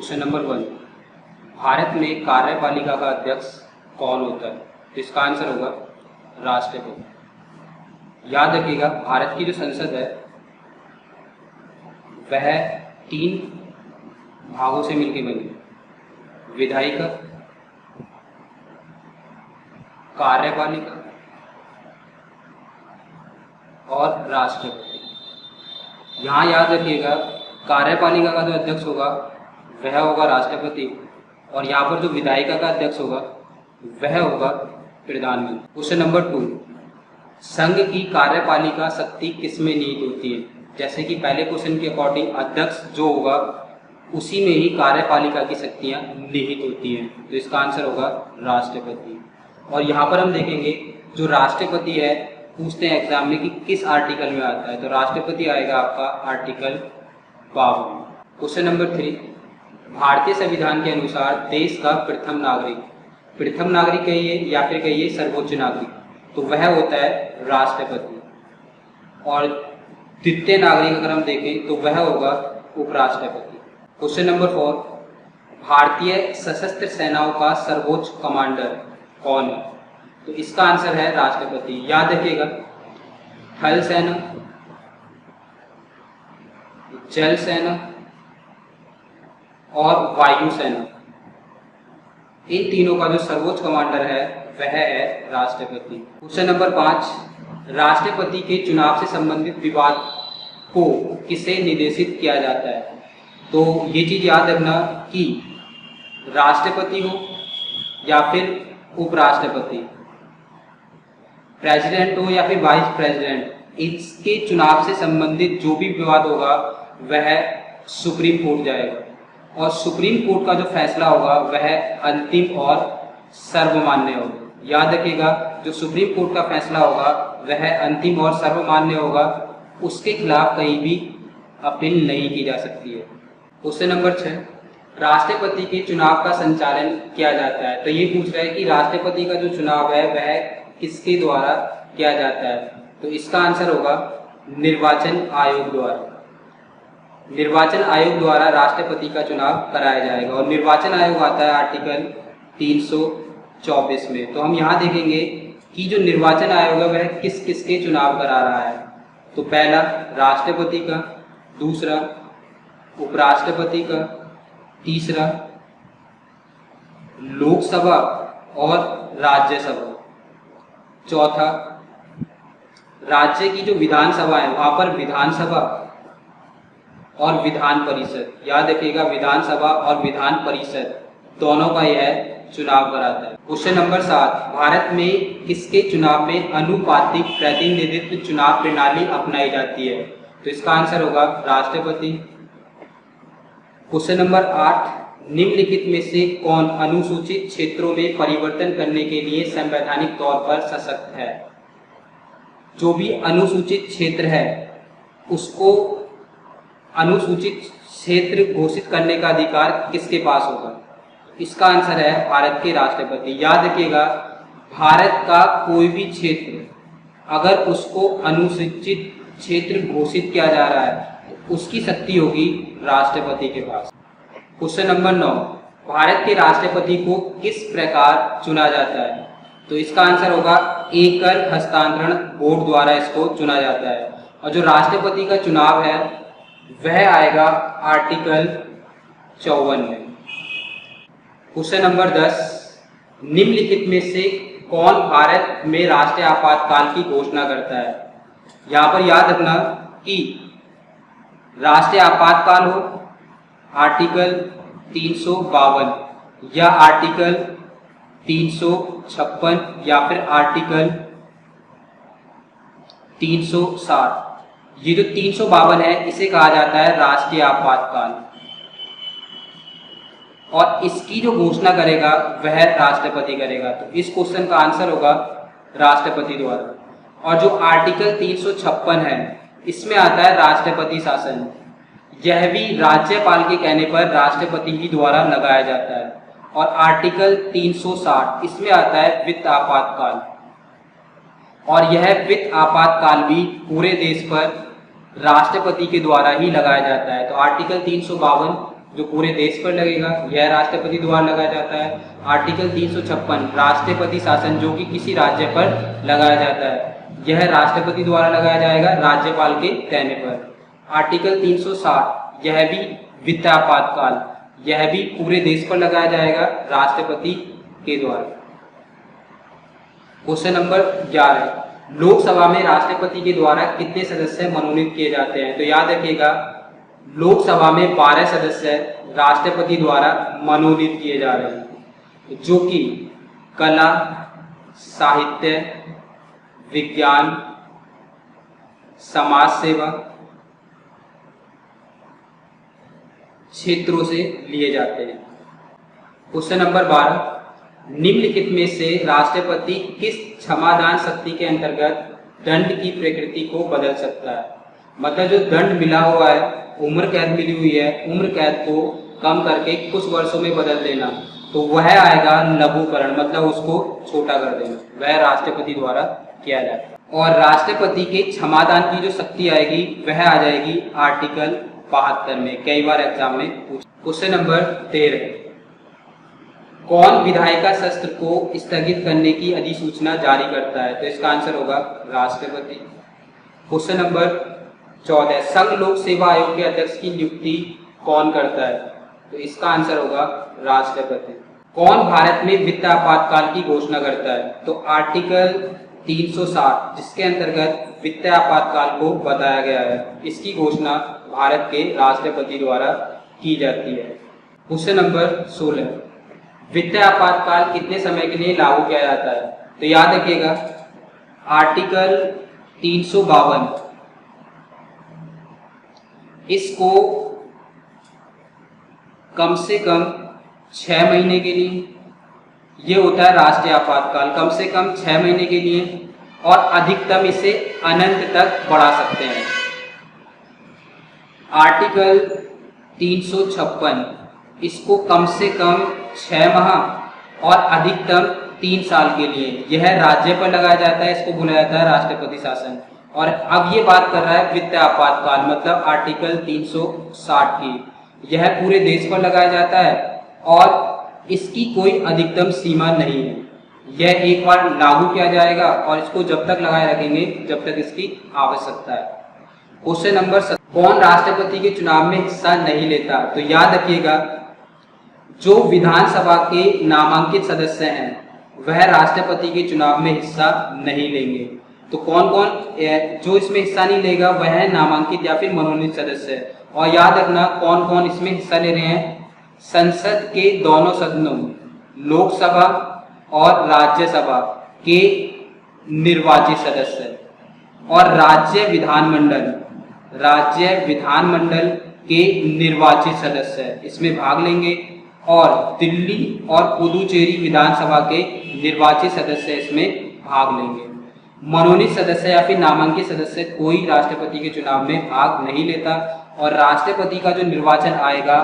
Question number 1, Bharat में कार्यपालिका का अध्यक्ष कौन होता है? तो इसका आंसर होगा राष्ट्रपति। याद रखिएगा, भारत की जो संसद है वह 3 भागों से मिलकर बनी है: विधायिका, कार्यपालिका और राष्ट्रपति। यहाँ याद रखिएगा, कार्यपालिका का जो अध्यक्ष होगा वह होगा राष्ट्रपति, और यहाँ पर जो विधायिका का अध्यक्ष होगा वह होगा प्रधानमंत्री। क्वेश्चन नंबर 2, संघ की कार्यपालिका शक्ति किसमें निहित होती है? जैसे कि पहले क्वेश्चन के अकॉर्डिंग अध्यक्ष जो होगा उसी में ही कार्यपालिका की शक्तियाँ निहित होती हैं, तो इसका आंसर होगा राष्ट्रपति। और यहाँ पर हम देखेंगे जो राष्ट्रपति है, पूछते हैं एग्जाम में कि किस आर्टिकल में आता है, तो राष्ट्रपति आएगा आपका आर्टिकल 52। क्वेश्चन नंबर 3, भारतीय संविधान के अनुसार देश का प्रथम नागरिक कहिए या फिर कहिए सर्वोच्च नागरिक, तो वह होता है राष्ट्रपति। और द्वितीय नागरिक अगर हम देखें तो वह होगा उपराष्ट्रपति। क्वेश्चन नंबर 4, भारतीय सशस्त्र सेनाओं का सर्वोच्च कमांडर कौन है? तो इसका आंसर है राष्ट्रपति। याद रखिएगा, थल सेना, जल सेना और वायु सेना, इन तीनों का जो सर्वोच्च कमांडर है वह है राष्ट्रपति। क्वेश्चन नंबर 5, राष्ट्रपति के चुनाव से संबंधित विवाद को किसे निर्देशित किया जाता है? तो ये चीज याद रखना कि राष्ट्रपति हो या फिर उपराष्ट्रपति, प्रेसिडेंट हो या फिर वाइस प्रेसिडेंट, इसके चुनाव से संबंधित जो भी विवाद होगा वह सुप्रीम कोर्ट जाएगा, और सुप्रीम कोर्ट का जो फैसला होगा वह अंतिम और सर्वमान्य होगा। याद रखिएगा, जो सुप्रीम कोर्ट का फैसला होगा वह अंतिम और सर्वमान्य होगा, उसके खिलाफ कहीं भी अपील नहीं की जा सकती है। क्वेश्चन नंबर 6, राष्ट्रपति के चुनाव का संचालन किया जाता है? तो ये पूछ रहा है कि राष्ट्रपति का जो चुनाव है वह किसके द्वारा किया जाता है? तो इसका आंसर होगा निर्वाचन आयोग द्वारा। निर्वाचन आयोग द्वारा राष्ट्रपति का चुनाव कराया जाएगा, और निर्वाचन आयोग आता है आर्टिकल 324 में। तो हम यहाँ देखेंगे कि जो निर्वाचन आयोग है वह किस किस के चुनाव करा रहा है। तो पहला राष्ट्रपति का, दूसरा उपराष्ट्रपति का, तीसरा लोकसभा और राज्यसभा, चौथा राज्य की जो विधानसभा है वहां पर विधानसभा और विधान परिषद। याद रखिएगा, विधानसभा और विधान परिषद दोनों का यह चुनाव कराता है। क्वेश्चन नंबर 7, भारत में किसके चुनाव में अनुपातिक प्रतिनिधित्व चुनाव प्रणाली अपनाई जाती है? तो इसका आंसर होगा राष्ट्रपति। क्वेश्चन नंबर 8, निम्नलिखित में से कौन अनुसूचित क्षेत्रों में परिवर्तन करने के लिए संवैधानिक तौर पर सशक्त है? जो भी अनुसूचित क्षेत्र है उसको अनुसूचित क्षेत्र घोषित करने का अधिकार किसके पास होगा? इसका आंसर है भारत के राष्ट्रपति। याद रखिएगा, भारत का कोई भी क्षेत्र अगर उसको अनुसूचित क्षेत्र घोषित किया जा रहा है तो उसकी शक्ति होगी राष्ट्रपति के पास। क्वेश्चन नंबर 9, भारत के राष्ट्रपति को किस प्रकार चुना जाता है? तो इसका आंसर होगा एकल हस्तांतरण बोर्ड द्वारा इसको चुना जाता है, और जो राष्ट्रपति का चुनाव है वह आएगा आर्टिकल 54 में। क्वेश्चन नंबर 10, निम्नलिखित में से कौन भारत में राष्ट्रीय आपातकाल की घोषणा करता है? यहाँ पर याद रखना कि राष्ट्रीय आपातकाल हो आर्टिकल 352 या आर्टिकल 356 या फिर आर्टिकल 360। ये जो 352 है इसे कहा जाता है राष्ट्रीय आपातकाल, और इसकी जो घोषणा करेगा वह राष्ट्रपति करेगा। तो इस क्वेश्चन का आंसर होगा राष्ट्रपति द्वारा। और जो आर्टिकल 356 है इसमें आता है राष्ट्रपति शासन, यह भी राज्यपाल के कहने पर राष्ट्रपति ही द्वारा लगाया जाता है। और आर्टिकल 360 इसमें आता है वित्त आपातकाल, और यह वित्त आपातकाल भी पूरे देश पर राष्ट्रपति के द्वारा ही लगाया जाता है। तो आर्टिकल 352 जो पूरे देश पर लगेगा, यह राष्ट्रपति द्वारा लगाया जाता है। आर्टिकल 356 राष्ट्रपति शासन, जो कि किसी राज्य पर लगाया जाता है, यह राष्ट्रपति द्वारा लगाया जाएगा राज्यपाल के कहने पर। आर्टिकल 360 यह भी वित्त आपातकाल, यह भी पूरे देश पर लगाया जाएगा राष्ट्रपति के द्वारा। क्वेश्चन नंबर 11, लोकसभा में राष्ट्रपति के द्वारा कितने सदस्य मनोनीत किए जाते हैं? तो याद रखिएगा, लोकसभा में 12 सदस्य राष्ट्रपति द्वारा मनोनीत किए जा रहे हैं, जो कि कला, साहित्य, विज्ञान, समाज सेवा क्षेत्रों से लिए जाते हैं। क्वेश्चन नंबर 12, निम्नलिखित में से राष्ट्रपति किस क्षमादान शक्ति के अंतर्गत दंड की प्रकृति को बदल सकता है? मतलब जो दंड मिला हुआ है, उम्र कैद मिली हुई है, उम्र कैद को कम करके कुछ वर्षों में बदल देना, तो वह आएगा लघुकरण, मतलब उसको छोटा कर देना, वह राष्ट्रपति द्वारा किया जाता है। और राष्ट्रपति के क्षमादान की जो शक्ति आएगी वह आ जाएगी आर्टिकल 72 में, कई बार एग्जाम में पूछा। क्वेश्चन नंबर 13, कौन विधायिका शस्त्र को स्थगित करने की अधिसूचना जारी करता है? तो इसका आंसर होगा राष्ट्रपति। क्वेश्चन नंबर 14, संघ लोक सेवा आयोग के अध्यक्ष की नियुक्ति कौन करता है? तो इसका आंसर होगा राष्ट्रपति। कौन भारत में वित्त आपातकाल की घोषणा करता है? तो आर्टिकल 360, जिसके अंतर्गत वित्त आपातकाल को बताया गया है, इसकी घोषणा भारत के राष्ट्रपति द्वारा की जाती है। क्वेश्चन नंबर 16, वित्त आपातकाल कितने समय के लिए लागू किया जाता है? तो याद रखिएगा, आर्टिकल 352 इसको कम से कम 6 महीने के लिए, ये होता है राष्ट्रीय आपातकाल, कम से कम 6 महीने के लिए, और अधिकतम इसे अनंत तक बढ़ा सकते हैं। आर्टिकल 356 इसको कम से कम 6 माह और अधिकतम 3 साल के लिए, यह राज्य पर लगाया जाता है, इसको बोला जाता है राष्ट्रपति शासन। और अब ये बात कर रहा है वित्त आपातकाल, मतलब आर्टिकल 360 की, यह पूरे देश पर लगाया जाता है और इसकी कोई अधिकतम सीमा नहीं है। यह एक बार लागू किया जाएगा और इसको जब तक लगाए रखेंगे जब तक इसकी आवश्यकता है। क्वेश्चन नंबर 7, कौन राष्ट्रपति के चुनाव में हिस्सा नहीं लेता? तो याद रखिएगा, जो विधानसभा के नामांकित सदस्य हैं वह राष्ट्रपति के चुनाव में हिस्सा नहीं लेंगे। तो कौन कौन जो इसमें हिस्सा नहीं लेगा वह है नामांकित या फिर मनोनीत सदस्य। और याद रखना कौन कौन इसमें हिस्सा ले रहे हैं, संसद के दोनों सदनों, लोकसभा और राज्यसभा के निर्वाचित सदस्य, और राज्य विधानमंडल के निर्वाचित सदस्य इसमें भाग लेंगे, और दिल्ली और पुदुचेरी विधानसभा के निर्वाचित सदस्य इसमें भाग लेंगे। मनोनीत सदस्य या फिर नामांकित सदस्य कोई राष्ट्रपति के चुनाव में भाग नहीं लेता। और राष्ट्रपति का जो निर्वाचन आएगा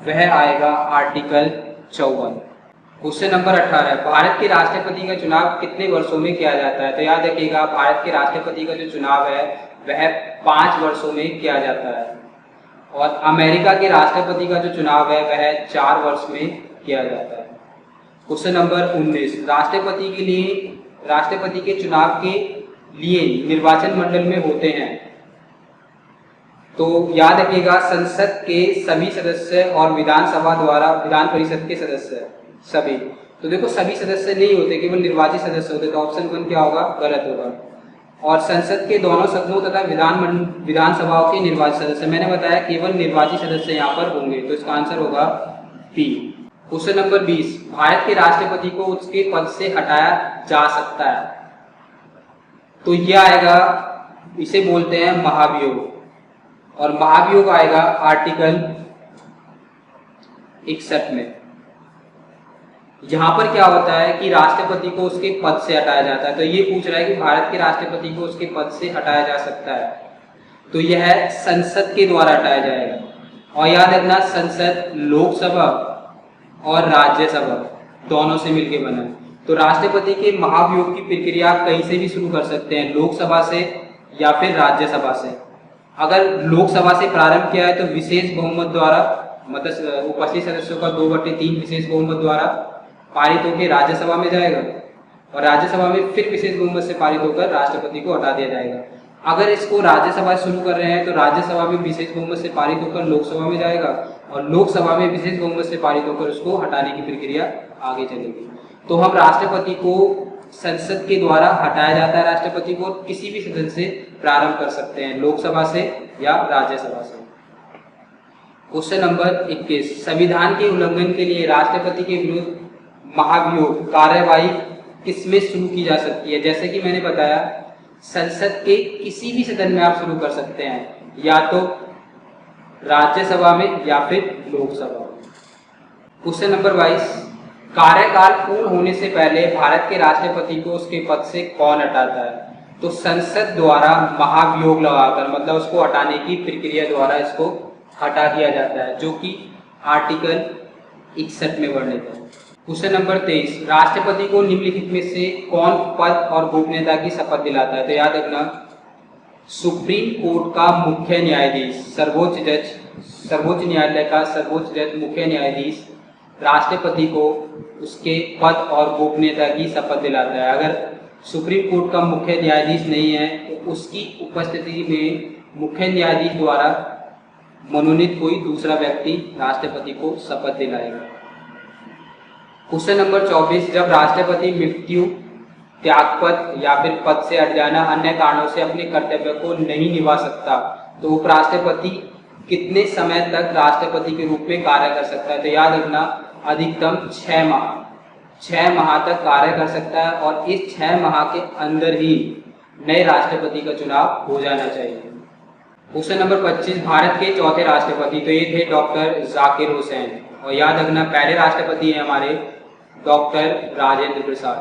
वह आएगा आर्टिकल 54। क्वेश्चन नंबर 18, भारत के राष्ट्रपति का चुनाव कितने वर्षों में किया जाता है? तो याद रखिएगा, भारत के राष्ट्रपति का जो चुनाव है वह 5 वर्षों में किया जाता है, और अमेरिका के राष्ट्रपति का जो चुनाव है वह 4 वर्ष में किया जाता है। क्वेश्चन नंबर 19, राष्ट्रपति के चुनाव के लिए निर्वाचन मंडल में होते हैं। तो याद रखिएगा, संसद के सभी सदस्य और विधानसभा द्वारा विधान परिषद के सदस्य सभी। तो देखो सभी सदस्य नहीं होते, केवल निर्वाचित सदस्य होते, तो ऑप्शन 1 क्या होगा, गलत होगा। और संसद के दोनों सदनों तथा विधानसभाओं के निर्वाचित सदस्य, मैंने बताया केवल निर्वाचित सदस्य यहाँ पर होंगे, तो इसका आंसर होगा बी। क्वेश्चन नंबर 20, भारत के राष्ट्रपति को उसके पद से हटाया जा सकता है। तो यह आएगा, इसे बोलते हैं महाभियोग, और महाभियोग आएगा आर्टिकल 61 में। यहां पर क्या होता है कि राष्ट्रपति को उसके पद से हटाया जाता है। तो ये पूछ रहा है कि भारत के राष्ट्रपति को उसके पद से हटाया जा सकता है, तो यह संसद के द्वारा हटाया जाएगा। और याद रखना, संसद लोकसभा और राज्यसभा दोनों से मिलकर बना है। तो राष्ट्रपति के महाभियोग की प्रक्रिया कहीं से भी शुरू कर सकते हैं, लोकसभा से या फिर राज्यसभा से। अगर लोकसभा से प्रारंभ किया है तो विशेष बहुमत द्वारा मतलब उपस्थित सदस्यों का 2/3 विशेष बहुमत द्वारा पारित होकर राज्यसभा में जाएगा और राज्यसभा में फिर विशेष बहुमत से पारित होकर राष्ट्रपति को हटा दिया जाएगा। अगर इसको राज्यसभा शुरू कर रहे हैं तो राज्यसभा में विशेष बहुमत से पारित होकर लोकसभा में जाएगा और लोकसभा में विशेष बहुमत से पारित होकर उसको हटाने की प्रक्रिया आगे चलेगी। तो हम राष्ट्रपति को संसद के द्वारा हटाया जाता है, राष्ट्रपति को किसी भी सदन से प्रारंभ कर सकते हैं, लोकसभा से या राज्यसभा से। क्वेश्चन नंबर 21, संविधान के उल्लंघन के लिए राष्ट्रपति के विरुद्ध महाभियोग कार्यवाही किसमें शुरू की जा सकती है? जैसे कि मैंने बताया, संसद के किसी भी सदन में आप शुरू कर सकते हैं, या तो राज्यसभा में या फिर लोकसभा में। क्वेश्चन नंबर 22, कार्यकाल पूर्ण होने से पहले भारत के राष्ट्रपति को उसके पद से कौन हटाता है? तो संसद द्वारा महाभियोग लगाकर, मतलब उसको हटाने की प्रक्रिया द्वारा इसको हटा दिया जाता है, जो कि आर्टिकल 61 में वर्णित है। क्वेश्चन नंबर 23, राष्ट्रपति को निम्नलिखित में से कौन पद और गोपनीयता की शपथ दिलाता है? तो याद रखना, सुप्रीम कोर्ट का मुख्य न्यायाधीश, सर्वोच्च न्यायालय का सर्वोच्च जज, मुख्य न्यायाधीश राष्ट्रपति को उसके पद और गोपनीयता की शपथ दिलाता है। अगर सुप्रीम कोर्ट का मुख्य न्यायाधीश नहीं है तो उसकी उपस्थिति में मुख्य न्यायाधीश द्वारा मनोनीत कोई दूसरा व्यक्ति राष्ट्रपति को शपथ दिलाएगा। क्वेश्चन नंबर 24, जब राष्ट्रपति मृत्यु, त्यागपत्र या फिर पद से हट जाना, अन्य कारणों से अपने कर्तव्य को नहीं निभा सकता, तो उपराष्ट्रपति कितने समय तक राष्ट्रपति के रूप में कार्य कर सकता है? तो याद रखना, अधिकतम 6 माह, 6 माह तक कार्य कर सकता है और इस 6 माह के अंदर ही नए राष्ट्रपति का चुनाव हो जाना चाहिए। क्वेश्चन नंबर 25, भारत के चौथे राष्ट्रपति, तो ये थे डॉक्टर जाकिर हुसैन, और याद रखना पहले राष्ट्रपति हैं हमारे डॉक्टर राजेंद्र प्रसाद।